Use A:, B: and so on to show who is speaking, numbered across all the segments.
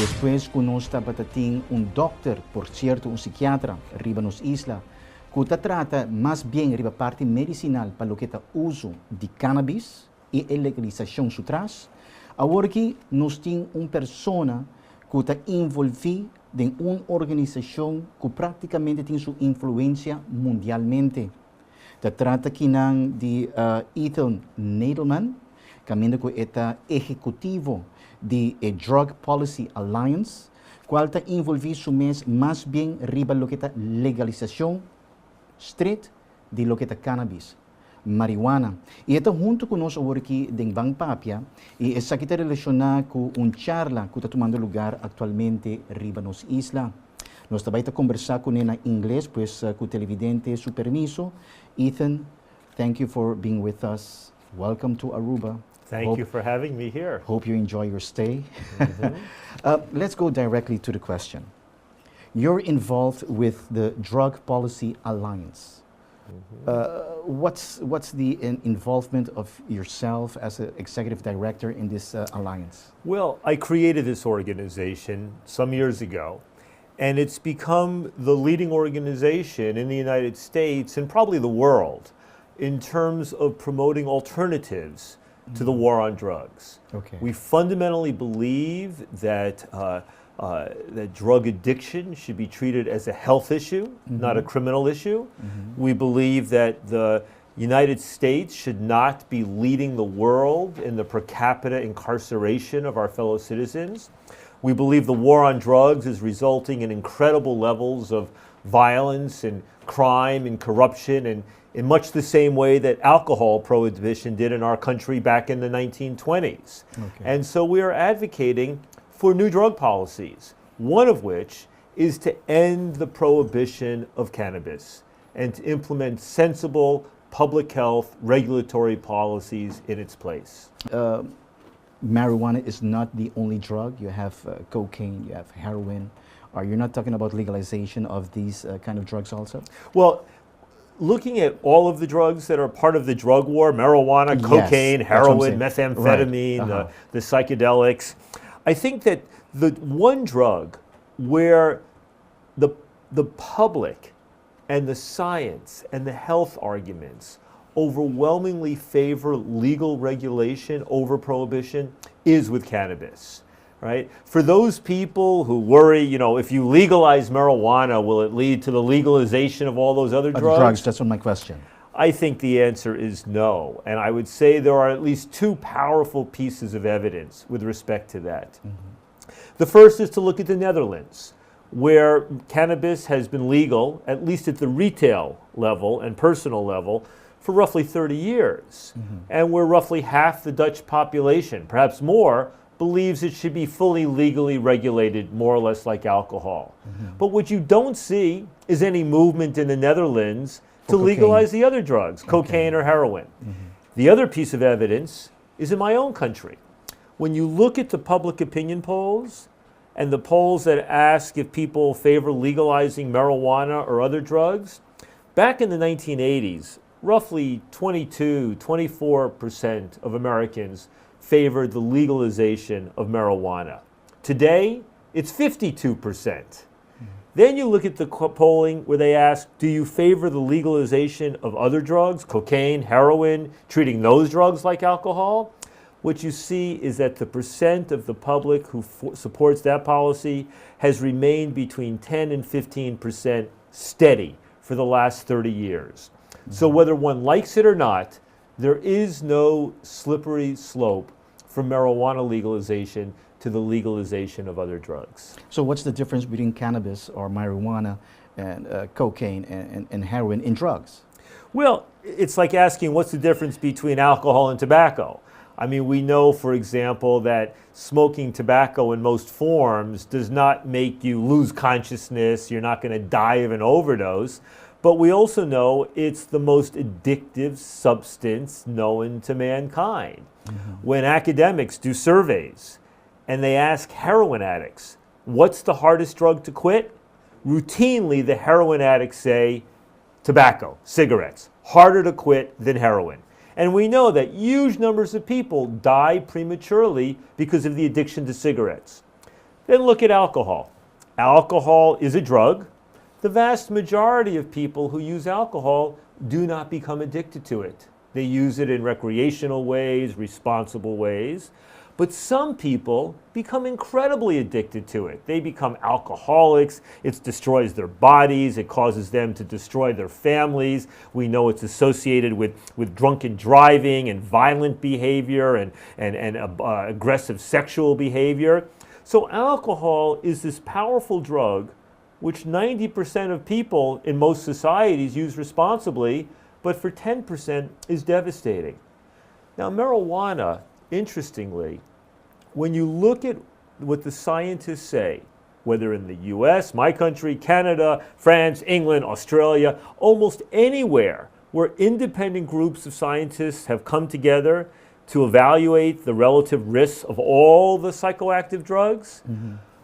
A: Después que nós batating un doctor, por cierto, un psiquiatra, arriba nos isla, que trata más bien arriba parte medicinal para lo que está uso de cannabis e a legalização sutras, agora que nós temos uma pessoa que está envolvida em uma organização que praticamente tem sua influência mundialmente. Se trata aqui de Ethan Nadelman, que é executivo de Drug Policy Alliance, qual está envolvido mais bem riba lo que está legalização street de lo que está cannabis, marihuana. E está junto conosco agora aqui em Bang Papia, e essa aqui está relacionada com uma charla que está tomando lugar atualmente riba nos isla. Nós também estamos conversar com ele em inglês, pois com o televidente, su permiso. Ethan, thank you for being with us. Welcome to Aruba.
B: Thank you for having me here.
A: Hope you enjoy your stay. Let's go directly to the question. You're involved with the Drug Policy Alliance. What's the involvement of yourself as an executive director in this alliance?
B: Well, I created this organization some years ago, and it's become the leading organization in the United States and probably the world in terms of promoting alternatives to the war on drugs.
A: Okay.
B: We fundamentally believe that that drug addiction should be treated as a health issue, not a criminal issue. We believe that the United States should not be leading the world in the per capita incarceration of our fellow citizens. We believe the war on drugs is resulting in incredible levels of violence and crime and corruption, and in much the same way that alcohol prohibition did in our country back in the 1920s.
A: Okay.
B: And so we are advocating for new drug policies, one of which is to end the prohibition of cannabis and to implement sensible public health regulatory policies in its place.
A: Marijuana is not the only drug. You have cocaine, you have heroin. Are you not talking about legalization of these kind of drugs also?
B: Well, looking at all of the drugs that are part of the drug war, marijuana,
A: Yes,
B: cocaine,
A: that's what I'm
B: heroin,
A: saying.
B: methamphetamine,
A: Right.
B: the psychedelics, I think that the one drug where the public and the science and the health arguments overwhelmingly favor legal regulation over prohibition is with cannabis, right? For those people who worry, if you legalize marijuana, will it lead to the legalization of all those other drugs?
A: That's not my question.
B: I think the answer is no. And I would say there are at least two powerful pieces of evidence with respect to that. The first is to look at the Netherlands, where cannabis has been legal, at least at the retail level and personal level, for roughly 30 years. And where roughly half the Dutch population, perhaps more, believes it should be fully legally regulated, more or less like alcohol. But what you don't see is any movement in the Netherlands to
A: cocaine.
B: legalize the other drugs, cocaine or heroin. The other piece of evidence is in my own country. When you look at the public opinion polls and the polls that ask if people favor legalizing marijuana or other drugs, back in the 1980s, roughly 24% of Americans favored the legalization of marijuana. Today, it's 52%. Then you look at the polling where they ask, do you favor the legalization of other drugs, cocaine, heroin, treating those drugs like alcohol? What you see is that the percent of the public who supports that policy has remained between 10 and 15% steady for the last 30 years. So whether one likes it or not, there is no slippery slope from marijuana legalization to the legalization of other drugs.
A: So what's the difference between cannabis or marijuana and cocaine and heroin in drugs?
B: Well, it's like asking what's the difference between alcohol and tobacco. I mean, we know, for example, that smoking tobacco in most forms does not make you lose consciousness. You're not going to die of an overdose. But we also know it's the most addictive substance known to mankind. When academics do surveys and they ask heroin addicts, what's the hardest drug to quit? Routinely, the heroin addicts say tobacco, cigarettes, harder to quit than heroin. And we know that huge numbers of people die prematurely because of the addiction to cigarettes. Then look at alcohol. Alcohol is a drug. The vast majority of people who use alcohol do not become addicted to it. They use it in recreational ways, responsible ways. But some people become incredibly addicted to it. They become alcoholics. It destroys their bodies. It causes them to destroy their families. We know it's associated with drunken driving and violent behavior and aggressive sexual behavior. So alcohol is this powerful drug which 90% of people in most societies use responsibly, but for 10% is devastating. Now, marijuana, interestingly, when you look at what the scientists say, whether in the US, my country, Canada, France, England, Australia, almost anywhere where independent groups of scientists have come together to evaluate the relative risks of all the psychoactive drugs,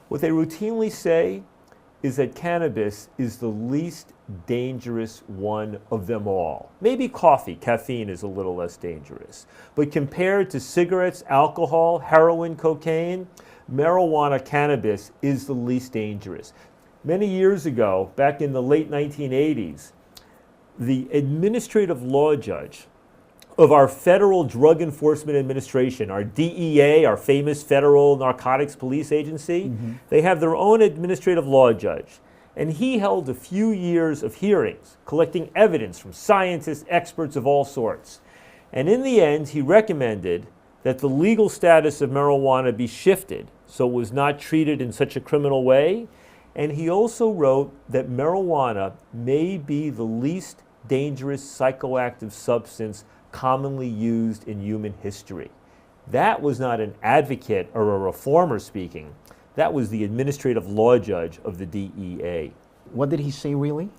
B: what they routinely say is that cannabis is the least dangerous one of them all. Maybe coffee, caffeine is a little less dangerous. But compared to cigarettes, alcohol, heroin, cocaine, marijuana, cannabis is the least dangerous. Many years ago, back in the late 1980s, the administrative law judge of our Federal Drug Enforcement Administration, our DEA, our famous Federal Narcotics Police Agency, they have their own administrative law judge. And he held a few years of hearings, collecting evidence from scientists, experts of all sorts. And in the end, he recommended that the legal status of marijuana be shifted so it was not treated in such a criminal way. And he also wrote that marijuana may be the least dangerous psychoactive substance commonly used in human history. That was not an advocate or a reformer speaking. That was the administrative law judge of the DEA.
A: What did he say really?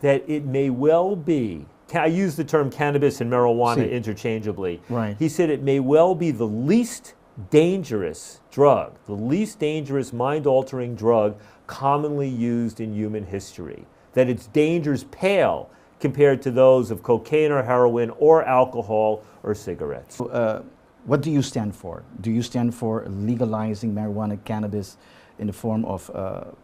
B: That it may well be, I use the term cannabis and marijuana interchangeably.
A: Right.
B: He said it may well be the least dangerous drug, the least dangerous mind-altering drug commonly used in human history. That its dangers pale compared to those of cocaine or heroin or alcohol or cigarettes.
A: What do you stand for? Do you stand for legalizing marijuana, cannabis in the form of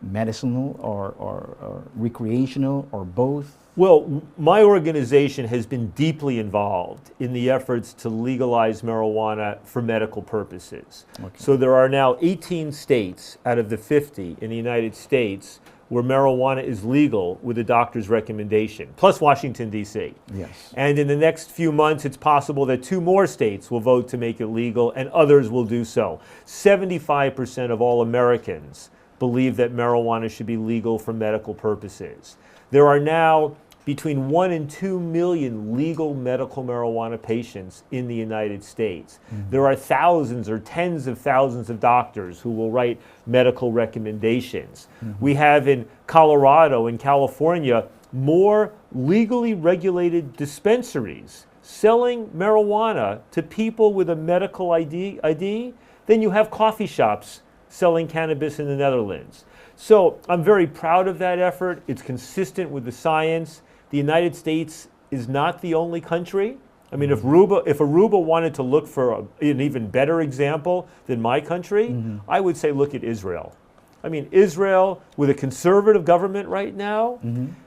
A: medicinal or recreational or both?
B: Well, my organization has been deeply involved in the efforts to legalize marijuana for medical purposes.
A: Okay.
B: So there are now 18 states out of the 50 in the United States where marijuana is legal with a doctor's recommendation, plus Washington, D.C.
A: Yes.
B: And in the next few months, it's possible that 2 more states will vote to make it legal, and others will do so. 75% of all Americans believe that marijuana should be legal for medical purposes. There are now between 1 and 2 million legal medical marijuana patients in the United States. There are thousands or tens of thousands of doctors who will write medical recommendations. We have in Colorado and California more legally regulated dispensaries selling marijuana to people with a medical ID than you have coffee shops selling cannabis in the Netherlands. So I'm very proud of that effort. It's consistent with the science. The United States is not the only country. I mean, if Aruba wanted to look for an even better example than my country, I would say look at Israel. I mean, Israel, with a conservative government right now,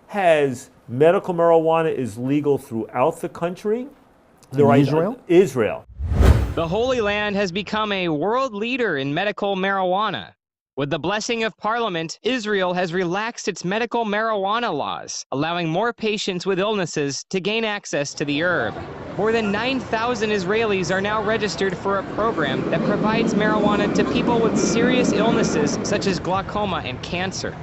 B: has medical marijuana is legal throughout the country.
A: Israel?
B: Israel.
C: The Holy Land has become a world leader in medical marijuana. With the blessing of Parliament, Israel has relaxed its medical marijuana laws, allowing more patients with illnesses to gain access to the herb. More than 9,000 Israelis are now registered for a program that provides marijuana to people with serious illnesses such as glaucoma and cancer.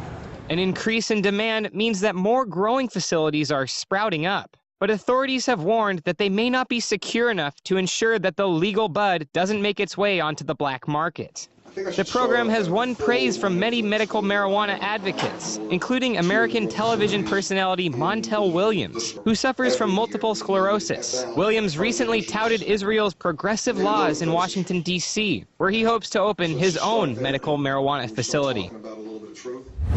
C: An increase in demand means that more growing facilities are sprouting up. But authorities have warned that they may not be secure enough to ensure that the legal bud doesn't make its way onto the black market. The program has won praise from many medical marijuana advocates, including American television personality Montel Williams, who suffers from multiple sclerosis. Williams recently touted Israel's progressive laws in Washington, D.C., where he hopes to open his own medical marijuana facility.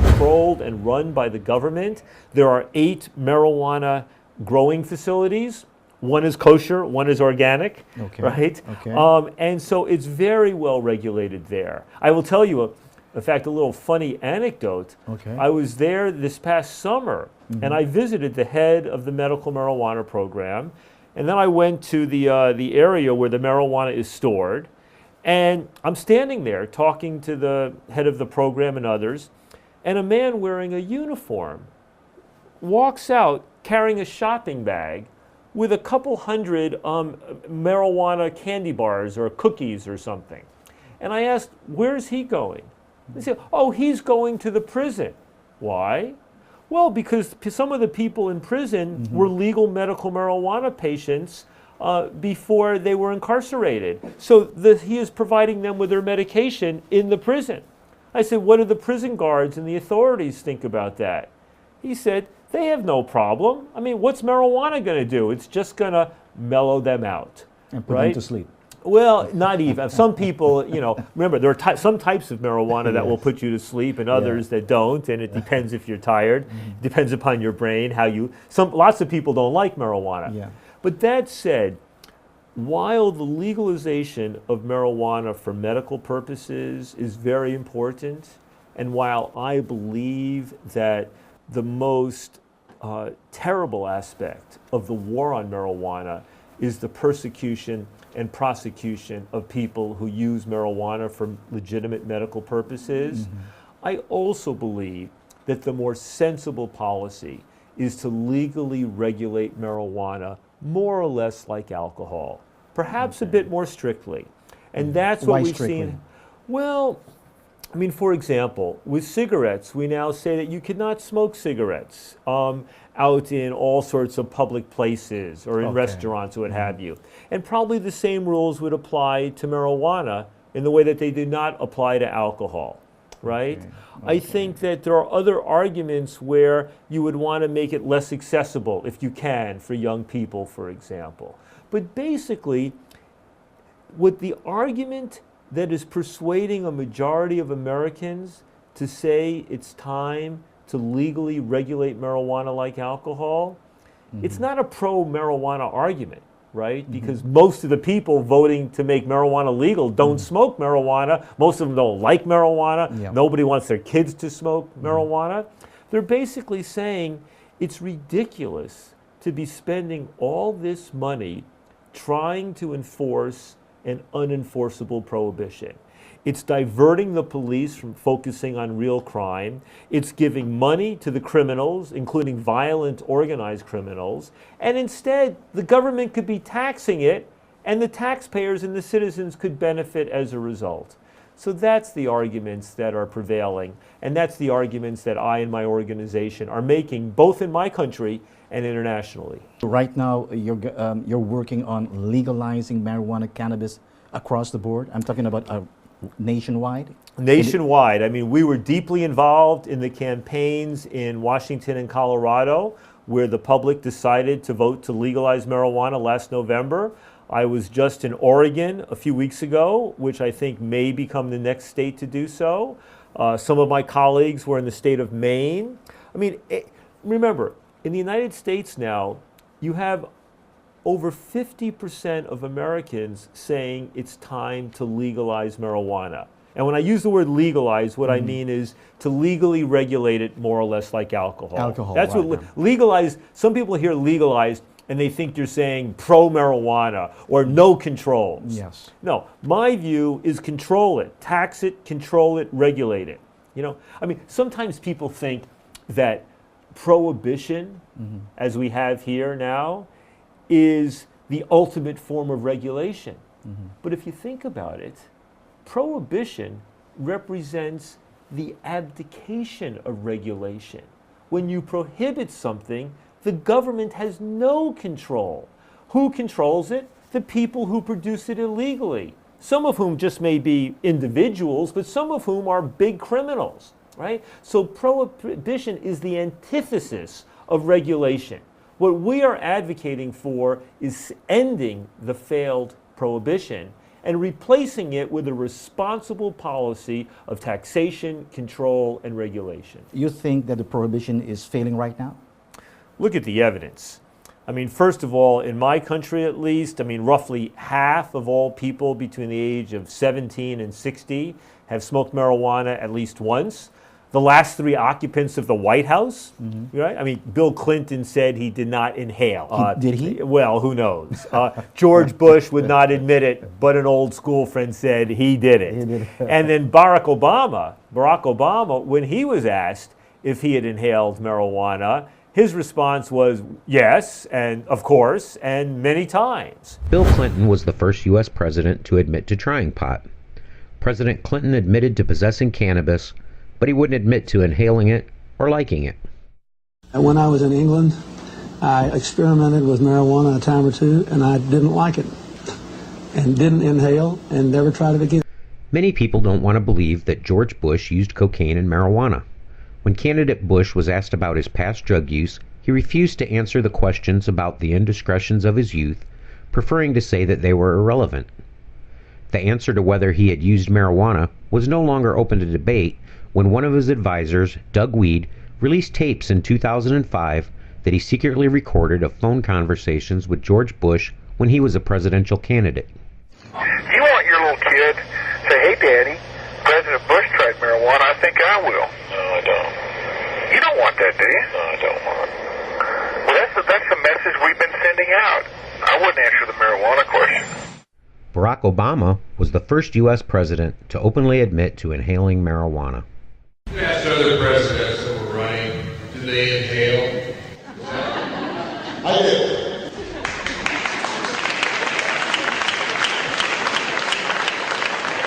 B: Controlled and run by the government. There are 8 marijuana growing facilities. One is kosher, one is organic, right?
A: Okay.
B: And so it's very well regulated there. I will tell you, In fact, a little funny anecdote.
A: Okay.
B: I was there this past summer, and I visited the head of the medical marijuana program, and then I went to the area where the marijuana is stored, and I'm standing there talking to the head of the program and others, and a man wearing a uniform walks out carrying a shopping bag with a couple hundred marijuana candy bars or cookies or something. And I asked, where's he going? They said, oh, he's going to the prison. Why? Well, because some of the people in prison were legal medical marijuana patients before they were incarcerated. So he is providing them with their medication in the prison. I said, what do the prison guards and the authorities think about that? He said, they have no problem. I mean, what's marijuana going to do? It's just going to mellow them out.
A: And put them to sleep.
B: Well, not even. Some people, remember, there are some types of marijuana that will put you to sleep and others that don't, and it depends if you're tired. Depends upon your brain, lots of people don't like marijuana.
A: Yeah.
B: But that said, while the legalization of marijuana for medical purposes is very important, and while I believe that the most terrible aspect of the war on marijuana is the persecution and prosecution of people who use marijuana for legitimate medical purposes, I also believe that the more sensible policy is to legally regulate marijuana more or less like alcohol, perhaps a bit more strictly. And that's what we've seen. Well, I mean, for example, with cigarettes, we now say that you cannot smoke cigarettes out in all sorts of public places or in restaurants or what have you. And probably the same rules would apply to marijuana in the way that they do not apply to alcohol, right? I think that there are other arguments where you would want to make it less accessible, if you can, for young people, for example. But basically, what the argument that is persuading a majority of Americans to say it's time to legally regulate marijuana like alcohol, it's not a pro-marijuana argument, right? Because most of the people voting to make marijuana legal don't smoke marijuana. Most of them don't like marijuana. Nobody wants their kids to smoke marijuana. They're basically saying it's ridiculous to be spending all this money trying to enforce an unenforceable prohibition. It's diverting the police from focusing on real crime. It's giving money to the criminals, including violent, organized criminals. And instead, the government could be taxing it, and the taxpayers and the citizens could benefit as a result. So that's the arguments that are prevailing, and that's the arguments that I and my organization are making, both in my country and internationally.
A: Right now, you're working on legalizing marijuana, cannabis across the board. I'm talking about nationwide.
B: Nationwide. I mean, we were deeply involved in the campaigns in Washington and Colorado, where the public decided to vote to legalize marijuana last November. I was just in Oregon a few weeks ago, which I think may become the next state to do so. Some of my colleagues were in the state of Maine. I mean, remember, in the United States now, you have over 50% of Americans saying it's time to legalize marijuana. And when I use the word legalize, what I mean is to legally regulate it more or less like alcohol. That's what legalize, some people hear legalize and they think you're saying pro-marijuana or no controls.
A: Yes.
B: No, my view is control it, tax it, control it, regulate it. I mean, sometimes people think that prohibition, as we have here now, is the ultimate form of regulation. But if you think about it, prohibition represents the abdication of regulation. When you prohibit something, the government has no control. Who controls it? The people who produce it illegally. Some of whom just may be individuals, but some of whom are big criminals, right? So prohibition is the antithesis of regulation. What we are advocating for is ending the failed prohibition and replacing it with a responsible policy of taxation, control, and regulation.
A: You think that the prohibition is failing right now?
B: Look at the evidence. I mean, first of all, in my country at least, I mean, roughly half of all people between the age of 17 and 60 have smoked marijuana at least once. The last 3 occupants of the White House, right? I mean, Bill Clinton said he did not inhale.
A: Did he?
B: Well, who knows? George Bush would not admit it, but an old school friend said he did it.
A: He did it.
B: And then Barack Obama, when he was asked if he had inhaled marijuana, his response was yes, and of course, and many times.
D: Bill Clinton was the first U.S. president to admit to trying pot. President Clinton admitted to possessing cannabis, but he wouldn't admit to inhaling it or liking it.
E: When I was in England, I experimented with marijuana a time or two, and I didn't like it, and didn't inhale, and never tried it again.
D: Many people don't want to believe that George Bush used cocaine and marijuana. When candidate Bush was asked about his past drug use, he refused to answer the questions about the indiscretions of his youth, preferring to say that they were irrelevant. The answer to whether he had used marijuana was no longer open to debate when one of his advisors, Doug Weed, released tapes in 2005 that he secretly recorded of phone conversations with George Bush when he was a presidential candidate.
F: You want your little kid to say, hey, Daddy, President Bush tried marijuana, I think I will. No, I don't. You don't want that, do you? No, I don't want it. Well, that's the message we've been sending out. I wouldn't answer the marijuana question.
D: Barack Obama was the first U.S. president to openly admit to inhaling marijuana.
G: You asked other presidents that were running, did they inhale?
H: I did.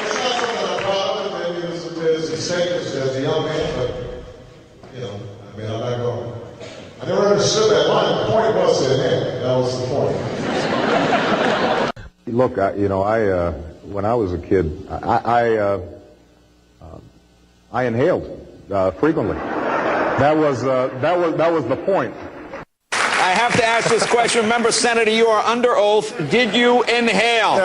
H: It's not something I'm proud of. Maybe it was a mistake as a young man, but, you know, I mean, I'm not going. I never understood that line. The point was to inhale. That was the point.
I: Look, when I was a kid, I inhaled frequently. That was the point.
J: I have to ask this question. Remember, Senator, you are under oath. Did you inhale?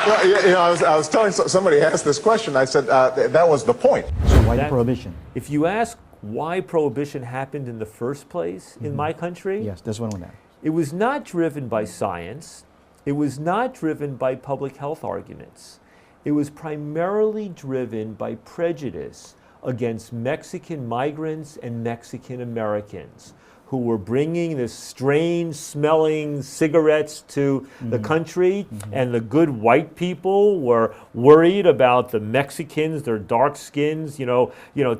H: Well, you know, I was telling somebody asked this question. I said that was the point.
A: So why the prohibition?
B: If you ask why prohibition happened in the first place in my country,
A: Yes, that's what I want to ask.
B: it was not driven by science. It was not driven by public health arguments. It was primarily driven by prejudice against Mexican migrants and Mexican Americans who were bringing this strange smelling cigarettes to the country, and the good white people were worried about the Mexicans, their dark skins,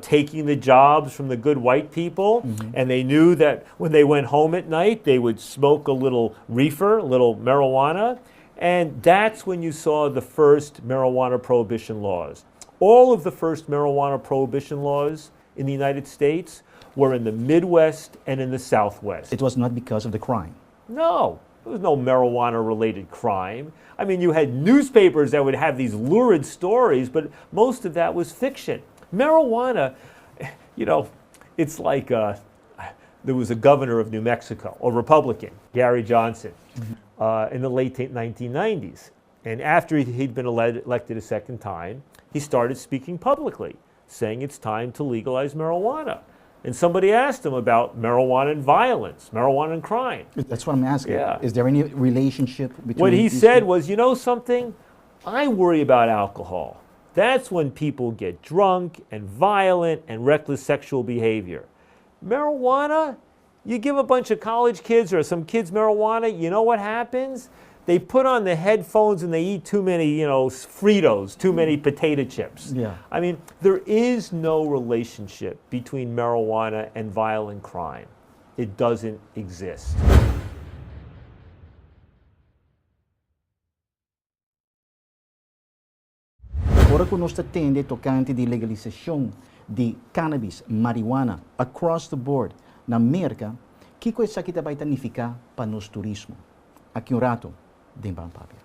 B: taking the jobs from the good white people, and they knew that when they went home at night, they would smoke a little reefer, a little marijuana, and that's when you saw the first marijuana prohibition laws. All of the first marijuana prohibition laws in the United States were in the Midwest and in the Southwest.
A: It was not because of the crime.
B: No, there was no marijuana-related crime. I mean, you had newspapers that would have these lurid stories, but most of that was fiction. Marijuana, it's like there was a governor of New Mexico, a Republican, Gary Johnson, in the late 1990s. And after he'd been elected a second time, he started speaking publicly, saying it's time to legalize marijuana. And somebody asked him about marijuana and violence, marijuana and crime.
A: That's what I'm asking.
B: Yeah.
A: Is there any relationship between
B: What he
A: these
B: said
A: two?
B: was, you know something? I worry about alcohol. That's when people get drunk and violent and reckless sexual behavior. Marijuana, you give a bunch of college kids or some kids marijuana, you know what happens? They put on the headphones and they eat too many, Fritos, too many potato chips.
A: Yeah.
B: I mean, there is no relationship between marijuana and violent crime. It doesn't exist.
A: Ora kung nos attende tocante di legalização de cannabis, marijuana, across the board na América, que coisa que vai significar para nos turismo? Aqui um rato, din Pampapia.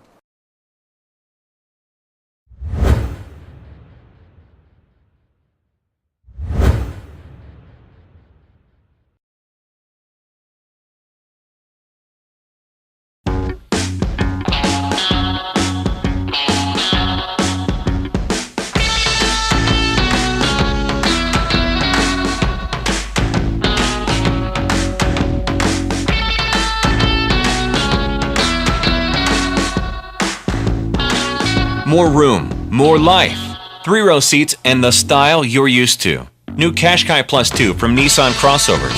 K: more room, more life. 3-row seats and the style you're used to. New Qashqai Plus 2 from Nissan Crossovers.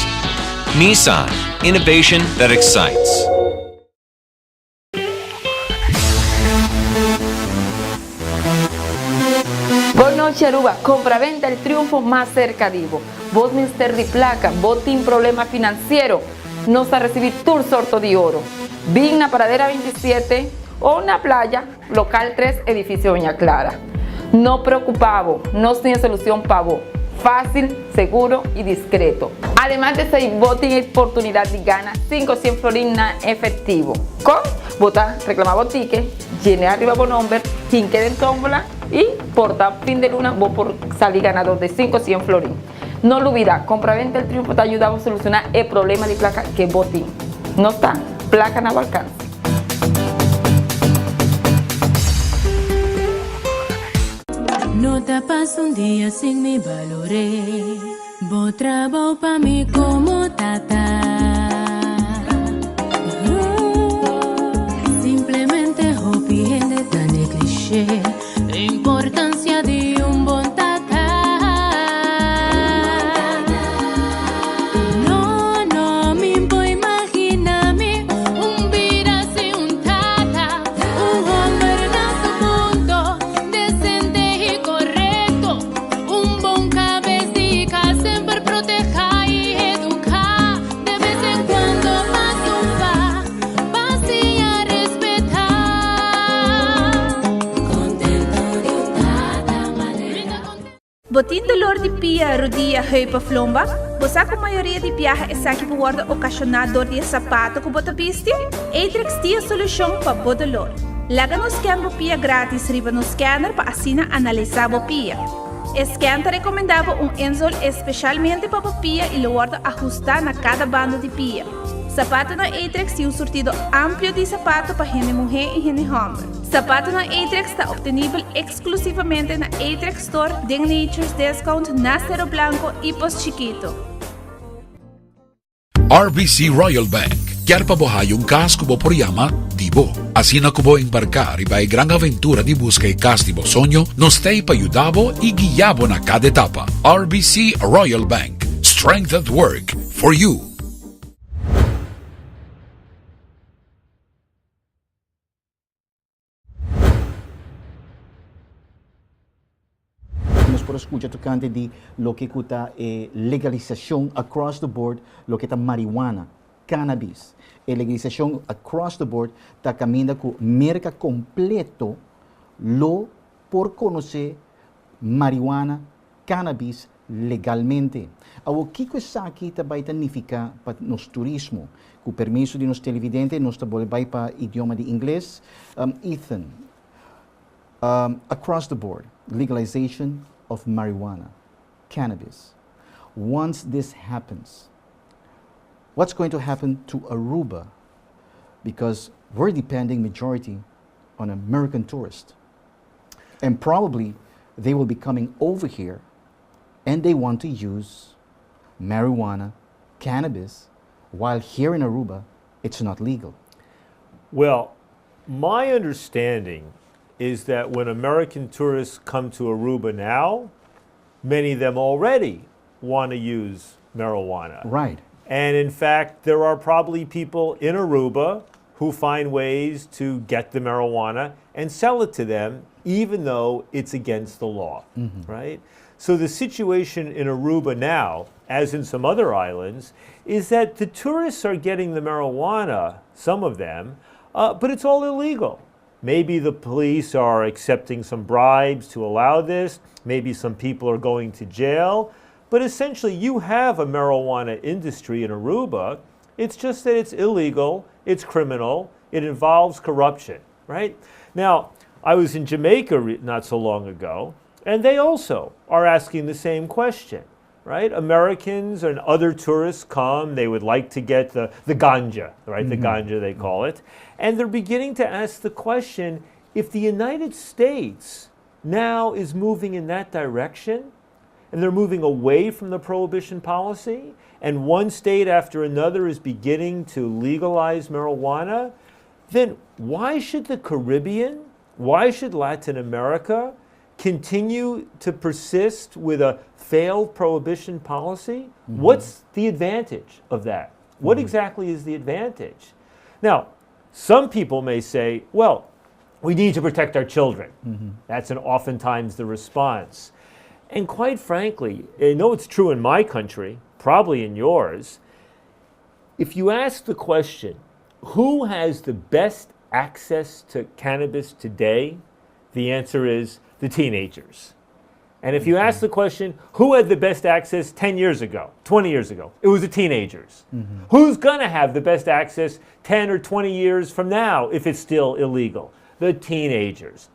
K: Nissan, innovation that excites.
L: Boa noite, Aruba. Compra-venta, el triunfo más cerca vivo. Vos, Ministério de Placa, vos tem problema financeiro, nós a recibir tu sorto de ouro. Vim na Paradera 27 ou na Playa, Local 3, Edifício Doña Clara. Não preocupado, nós temos solução para vos. Fácil, seguro y discreto. Además de eso, vos tenés oportunidad de ganar 500 florins en efectivo. Con votar, reclamar vos ticket, llenar arriba vos nombre, quien quede en tómbola y por fin de luna vos por salir ganador de 500 florins. No lo olvides, compra-venta el triunfo te ayuda a solucionar el problema de placa que vos tenés. No está, placa no alcanza.
M: No te paso un día sin mi valoré. Vos trabajo pa' mí como tata. Simplemente hobby gente tan cliché. La importancia de un buen tata. No me puedo imaginarme un bira sin un tata. Un hombre a su punto, decente y correcto. Un buen cabecita siempre proteja y educa. De vez en cuando más un paz y a respetar. Contento de un tata, madre.
N: Botin dolor de pia, rodilla, heupen, flomba. Você com a maioria de piaja é aqui por ordem ocasionada dor de sapato com bota piste? Eitrex tem a solução para o dolor. Laga no scan pia grátis riba no scanner para assim analisar a pia. Scan te recomendava enzol especialmente para pia e lo guarda ajustar na cada banda de pia. Sapato na Eitrex tem surtido amplo de sapato para gente mulher e gente homem. Sapato na Eitrex está obtenível exclusivamente na Eitrex Store, Nature's Discount, na Cerro Blanco e Pos Chiquito.
O: RBC Royal Bank. Quer pabuhay yung kas kubo poriyama, dibo. Así na kubo embarcar iba ay gran aventura di busca y kas dibo sonyo, nos te ipayudabo y guiabo na cada etapa. RBC Royal Bank. Strength at work for you.
A: Por escuchar tocante de lo que está legalización across the board, lo que está marihuana, cannabis. Legalización across the board está caminando con mercado completo lo por conocer marihuana, cannabis legalmente. O que isso aqui também significa para nos turismo? Com o permisso de nos televidentes, nós também vai para idioma de inglês. Ethan, across the board, legalization of marijuana, cannabis. Once this happens, what's going to happen to Aruba? Because we're depending majority on American tourists. And probably they will be coming over here and they want to use marijuana, cannabis, while here in Aruba, it's not legal.
B: Well, my understanding is that when American tourists come to Aruba now, many of them already want to use marijuana.
A: Right.
B: And in fact, there are probably people in Aruba who find ways to get the marijuana and sell it to them, even though it's against the law, right? So the situation in Aruba now, as in some other islands, is that the tourists are getting the marijuana, some of them, but it's all illegal. Maybe the police are accepting some bribes to allow this. Maybe some people are going to jail. But essentially, you have a marijuana industry in Aruba. It's just that it's illegal, it's criminal, it involves corruption, right? Now, I was in Jamaica not so long ago, and they also are asking the same question, right? Americans and other tourists come, they would like to get the ganja, right? The ganja, they call it. And they're beginning to ask the question, if the United States now is moving in that direction, and they're moving away from the prohibition policy, and one state after another is beginning to legalize marijuana, then why should the Caribbean Why should Latin America continue to persist with a failed prohibition policy? What's the advantage of that? What exactly is the advantage? Now, some people may say, well, we need to protect our children. That's oftentimes the response. And quite frankly, I know it's true in my country, probably in yours. If you ask the question, who has the best access to cannabis today? The answer is the teenagers. And if you ask the question, who had the best access 10 years ago, 20 years ago? It was the teenagers. Who's going to have the best access 10 or 20 years from now if it's still illegal? The teenagers.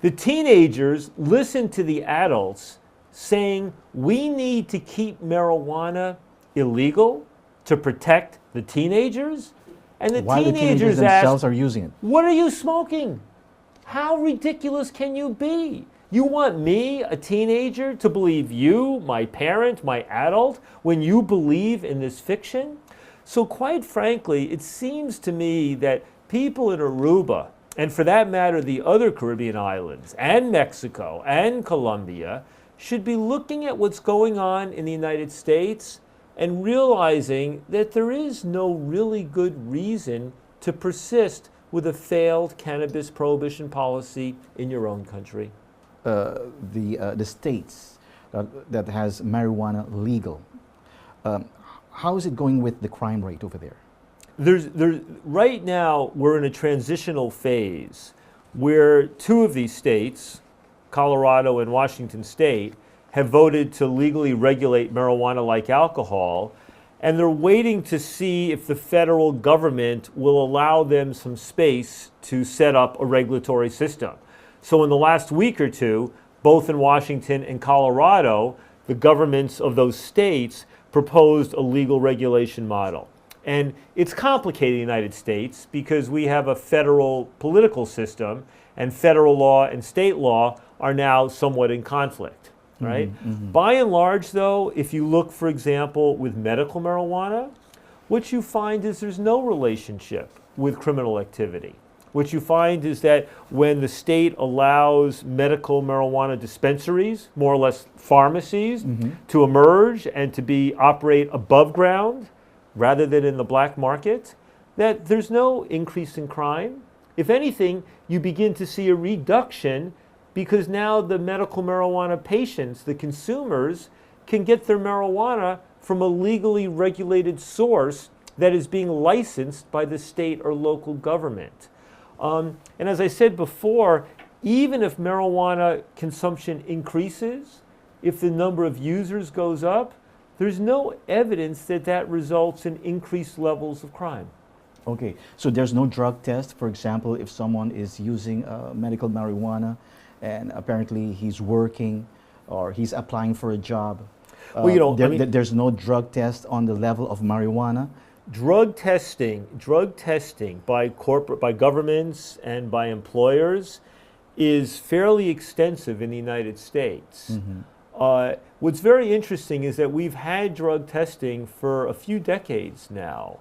B: The teenagers listen to the adults saying, we need to keep marijuana illegal to protect the teenagers. And the
A: While
B: teenagers
A: the teenagers themselves are using it.
B: what are you smoking? How ridiculous can you be? You want me, a teenager, to believe you, my parent, my adult, when you believe in this fiction? So quite frankly, it seems to me that people in Aruba, and for that matter, the other Caribbean islands, and Mexico, and Colombia, should be looking at what's going on in the United States and realizing that there is no really good reason to persist with a failed cannabis prohibition policy in your own country.
A: The states that has marijuana legal, how is it going with the crime rate over there?
B: Right now, we're in a transitional phase where two of these states, Colorado and Washington State, have voted to legally regulate marijuana like alcohol, and they're waiting to see if the federal government will allow them some space to set up a regulatory system. So in the last week or two, both in Washington and Colorado, the governments of those states proposed a legal regulation model. And it's complicated in the United States because we have a federal political system, and federal law and state law are now somewhat in conflict. Right? By and large, though, if you look, for example, with medical marijuana, what you find is there's no relationship with criminal activity. What you find is that when the state allows medical marijuana dispensaries, more or less pharmacies, to emerge and to operate above ground rather than in the black market, that there's no increase in crime. If anything, you begin to see a reduction because now the medical marijuana patients, the consumers, can get their marijuana from a legally regulated source that is being licensed by the state or local government. And as I said before, even if marijuana consumption increases, if the number of users goes up, there's no evidence that that results in increased levels of crime.
A: Okay, so there's no drug test, for example, if someone is using medical marijuana, and apparently he's working or he's applying for a job. There's no drug test on the level of marijuana.
B: Drug testing by governments and by employers is fairly extensive in the United States. What's very interesting is that we've had drug testing for a few decades now,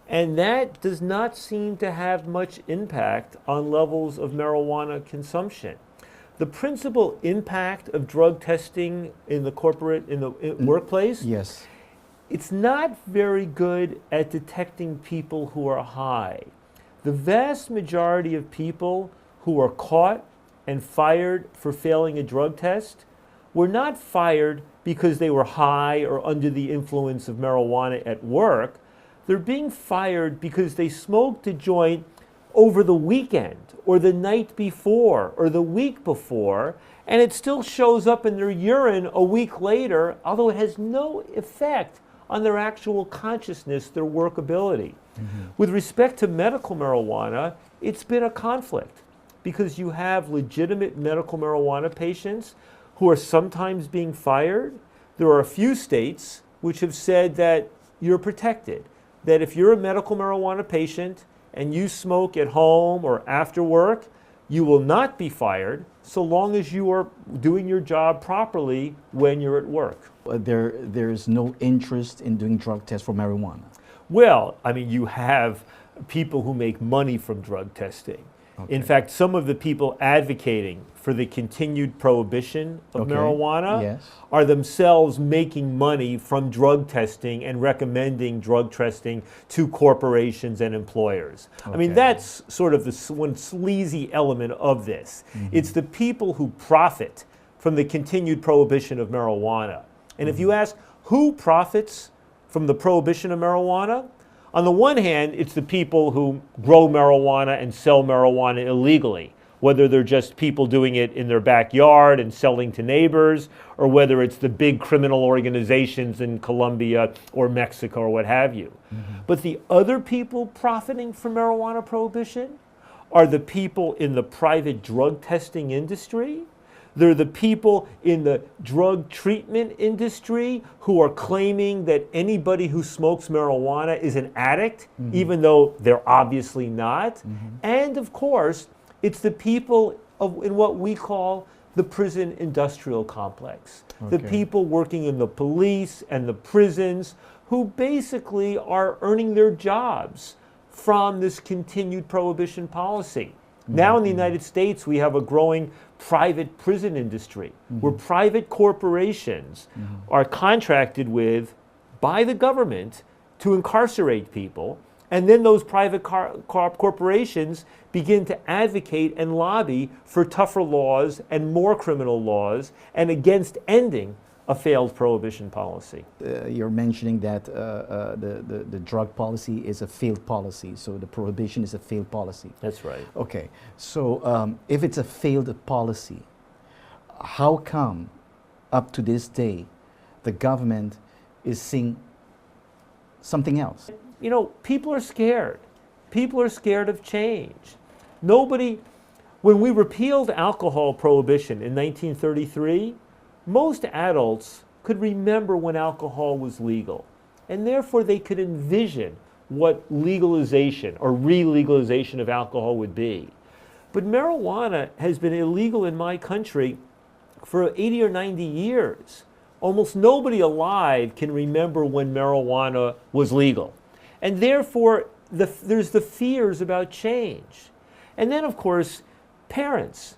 B: and that does not seem to have much impact on levels of marijuana consumption. The principal impact of drug testing in the workplace,
A: yes,
B: it's not very good at detecting people who are high. The vast majority of people who are caught and fired for failing a drug test were not fired because they were high or under the influence of marijuana at work. They're being fired because they smoked a joint over the weekend or the night before or the week before, and it still shows up in their urine a week later, although it has no effect on their actual consciousness, their workability. With respect to medical marijuana, it's been a conflict because you have legitimate medical marijuana patients who are sometimes being fired. There are a few states which have said that you're protected, that if you're a medical marijuana patient and you smoke at home or after work, you will not be fired so long as you are doing your job properly when you're at work.
A: There's no interest in doing drug tests for marijuana.
B: Well, I mean, you have people who make money from drug testing. In fact, some of the people advocating for the continued prohibition of marijuana are themselves making money from drug testing and recommending drug testing to corporations and employers. I mean, that's sort of the one sleazy element of this. It's the people who profit from the continued prohibition of marijuana. And if you ask who profits from the prohibition of marijuana, on the one hand, it's the people who grow marijuana and sell marijuana illegally, whether they're just people doing it in their backyard and selling to neighbors, or whether it's the big criminal organizations in Colombia or Mexico or what have you. But the other people profiting from marijuana prohibition are the people in the private drug testing industry. They're the people in the drug treatment industry who are claiming that anybody who smokes marijuana is an addict, even though they're obviously not. And of course, it's the people in what we call the prison industrial complex. The people working in the police and the prisons who basically are earning their jobs from this continued prohibition policy. Now in the United States, we have a growing private prison industry where private corporations are contracted with by the government to incarcerate people, and then those private corporations begin to advocate and lobby for tougher laws and more criminal laws and against ending a failed prohibition policy.
A: You're mentioning that the drug policy is a failed policy, so the prohibition is a failed policy.
B: That's right.
A: Okay, so if it's a failed policy, how come up to this day the government is seeing something else?
B: You know, people are scared. People are scared of change. When we repealed alcohol prohibition in 1933, most adults could remember when alcohol was legal, and therefore they could envision what legalization or re-legalization of alcohol would be. But marijuana has been illegal in my country for 80 or 90 years. Almost nobody alive can remember when marijuana was legal. And therefore, there's the fears about change. And then, of course, parents.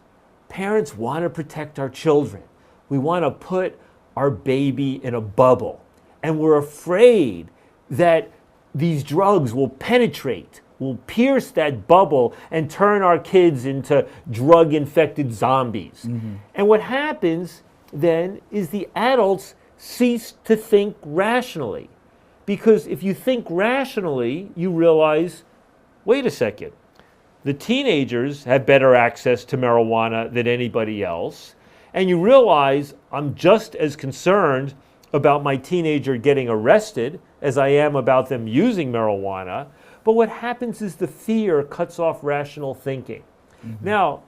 B: Parents want to protect our children. We want to put our baby in a bubble. And we're afraid that these drugs will penetrate, will pierce that bubble and turn our kids into drug-infected zombies. And what happens then is the adults cease to think rationally. Because if you think rationally, you realize, wait a second, the teenagers have better access to marijuana than anybody else. And you realize I'm just as concerned about my teenager getting arrested as I am about them using marijuana. But what happens is the fear cuts off rational thinking. Now,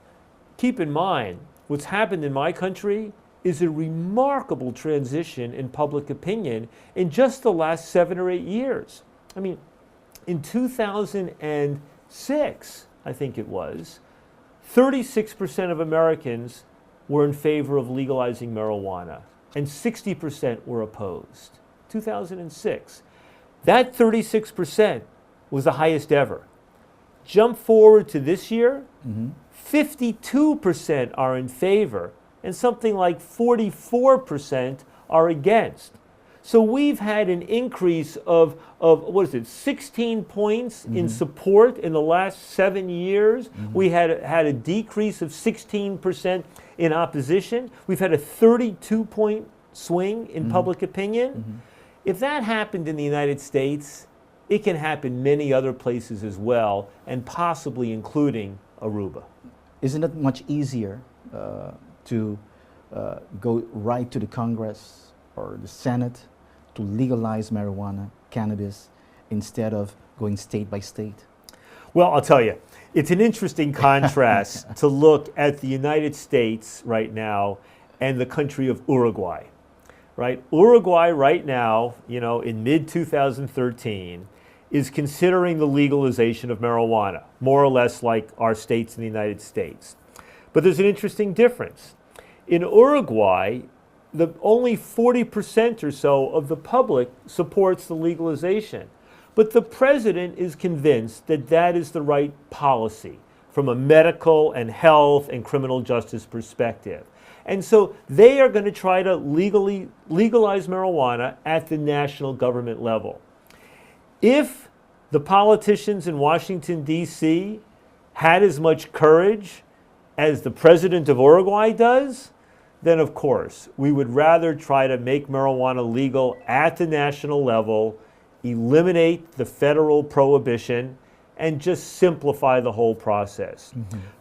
B: keep in mind, what's happened in my country is a remarkable transition in public opinion in just the last 7 or 8 years. I mean, in 2006, I think it was, 36% of Americans were in favor of legalizing marijuana, and 60% were opposed. 2006. That 36% was the highest ever. Jump forward to this year, 52% are in favor, and something like 44% are against. So we've had an increase of what is it, 16 points in support in the last 7 years. We had a decrease of 16% in opposition. We've had a 32-point swing in public opinion. If that happened in the United States, it can happen many other places as well, and possibly including Aruba.
A: Isn't it much easier to go right to the Congress or the Senate to legalize marijuana, cannabis, instead of going state by state?
B: Well, I'll tell you, it's an interesting contrast to look at the United States right now and the country of Uruguay, right? Uruguay right now, you know, in mid-2013, is considering the legalization of marijuana, more or less like our states in the United States. But there's an interesting difference. In Uruguay, only 40% or so of the public supports the legalization. But the president is convinced that that is the right policy from a medical and health and criminal justice perspective. And so they are going to try to legalize marijuana at the national government level. If the politicians in Washington, D.C. had as much courage as the president of Uruguay does, then of course we would rather try to make marijuana legal at the national level, eliminate the federal prohibition, and just simplify the whole process.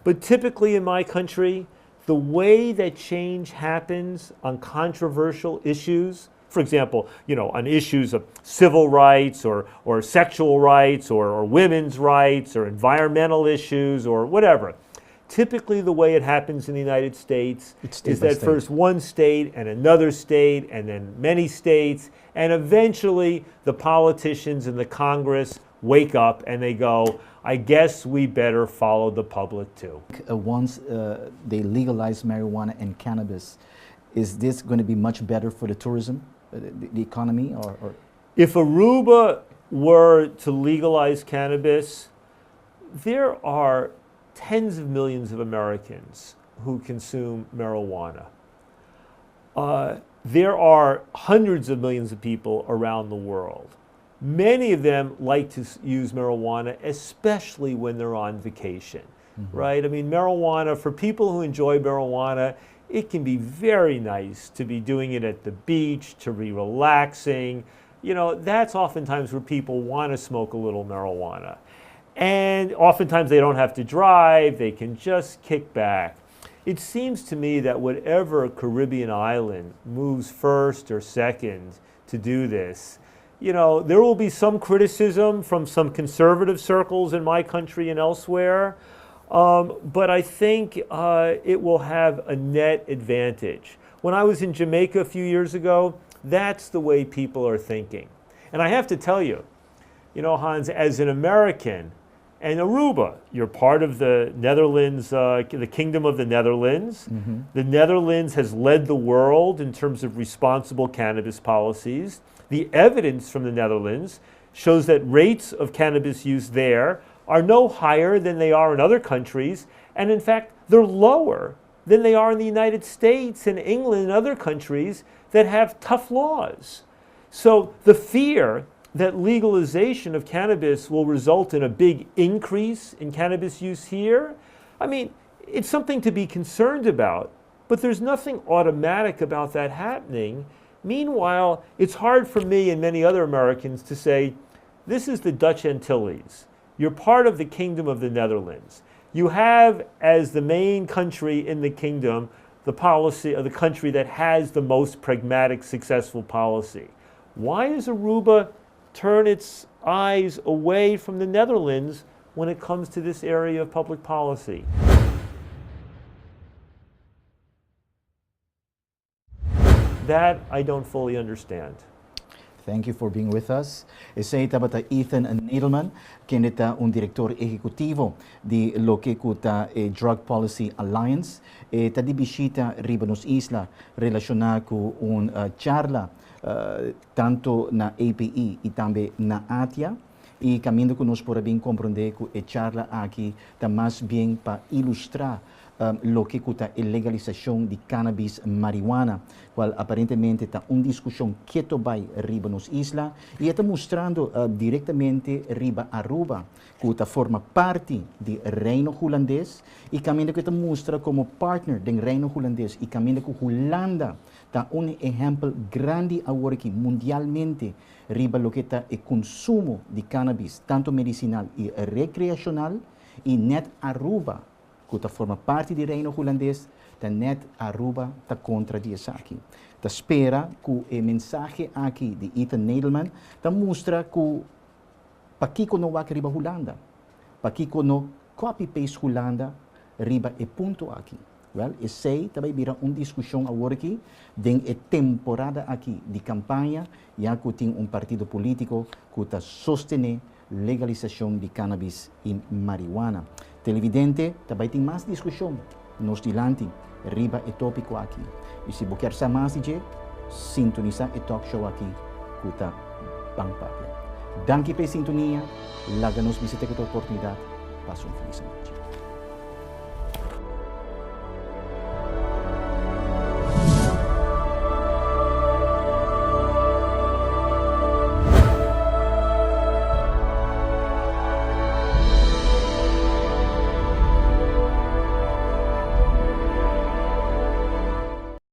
B: But typically in my country, the way that change happens on controversial issues, for example, on issues of civil rights or sexual rights or women's rights or environmental issues or whatever, typically the way it happens in the United States is that first one state and another state and then many states, and eventually the politicians in the Congress wake up and they go, I guess we better follow the public too.
A: Once they legalize marijuana and cannabis, is this going to be much better for the tourism, the economy? Or?
B: If Aruba were to legalize cannabis, there are tens of millions of Americans who consume marijuana. There are hundreds of millions of people around the world. Many of them like to use marijuana, especially when they're on vacation, right? I mean, marijuana, for people who enjoy marijuana, it can be very nice to be doing it at the beach, to be relaxing. That's oftentimes where people want to smoke a little marijuana. And oftentimes they don't have to drive, they can just kick back. It seems to me that whatever Caribbean island moves first or second to do this, there will be some criticism from some conservative circles in my country and elsewhere, but I think it will have a net advantage. When I was in Jamaica a few years ago, that's the way people are thinking. And I have to tell you, Hans, as an American, and Aruba, you're part of the Netherlands, the Kingdom of the Netherlands. The Netherlands has led the world in terms of responsible cannabis policies. The evidence from the Netherlands shows that rates of cannabis use there are no higher than they are in other countries, and in fact, they're lower than they are in the United States and England and other countries that have tough laws. So the fear that legalization of cannabis will result in a big increase in cannabis use here, I mean, it's something to be concerned about, but there's nothing automatic about that happening. Meanwhile, it's hard for me and many other Americans to say, this is the Dutch Antilles. You're part of the Kingdom of the Netherlands. You have, as the main country in the kingdom, the policy of the country that has the most pragmatic, successful policy. Why does Aruba turn its eyes away from the Netherlands when it comes to this area of public policy? That I don't fully understand.
A: Thank you for being with us. Sei tabata Ethan Nadelman, quien es un director ejecutivo de lo que cuta Drug Policy Alliance. Ta di visita riba nos isla relacionada con un charla tanto na API e também na ATIA. E caminho que nós podemos compreender que a charla aqui está mais bem para ilustrar lo que cuta a legalização de cannabis marihuana, qual aparentemente está uma discussão que vai riba nos isla e está mostrando diretamente riba Aruba, que está forma parte do reino holandês e caminho que está mostra como partner do reino holandês e caminho que Hulanda está um exemplo grande agora que mundialmente riba lo que está o consumo de cannabis, tanto medicinal e recreacional, e net Aruba, que forma parte do reino holandês, da net Aruba está contra isso aqui. Tá espera que o mensagem aqui de Ethan Nadelman tá mostra que para que não vai riba Hulanda, para que não copy-paste Hulanda, riba é ponto aqui. Well, eu sei também vira uma discussão agora aqui, tem a temporada aqui de campanha, já que tem um partido político que está sustentando legalização de cannabis e marihuana. Televidente, também tem mais discussão nos dilante, riba é tópico aqui. E se você quer saber mais de sintoniza o talk show aqui, que está bem papel. Danke pela sintonia, laga nos visita com a oportunidade. Passe uma feliz noite.